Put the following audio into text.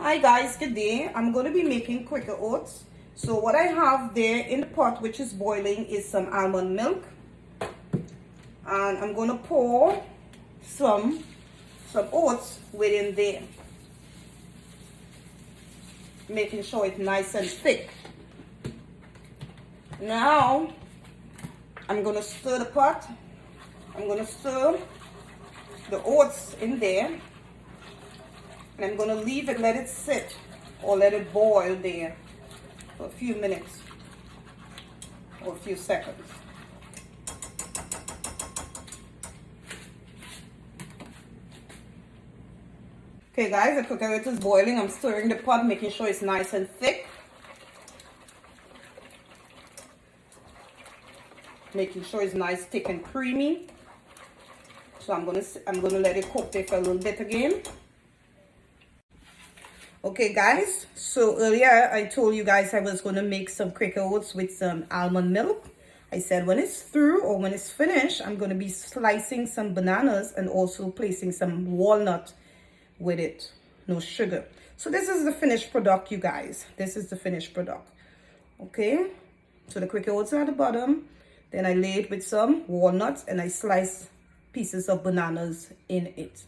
Hi guys, good day. I'm going to be making Quaker oats. So what I have there in the pot which is boiling is some almond milk. And I'm going to pour some oats within there. Making sure it's nice and thick. Now, I'm going to stir the pot. I'm going to stir the oats in there. And I'm going to leave it, let it sit or let it boil there for a few minutes or a few seconds. Okay guys, the cooker is boiling. I'm stirring the pot, making sure it's nice and thick. Making sure it's nice, thick and creamy. So I'm gonna let it cook there for a little bit again. Okay guys, so earlier I told you guys I was going to make some Quaker oats with some almond milk. I said when it's through or when it's finished, I'm going to be slicing some bananas and also placing some walnut with it. No sugar. So this is the finished product, you guys. This is the finished product. Okay, so the Quaker oats are at the bottom. Then I lay it with some walnuts and I slice pieces of bananas in it.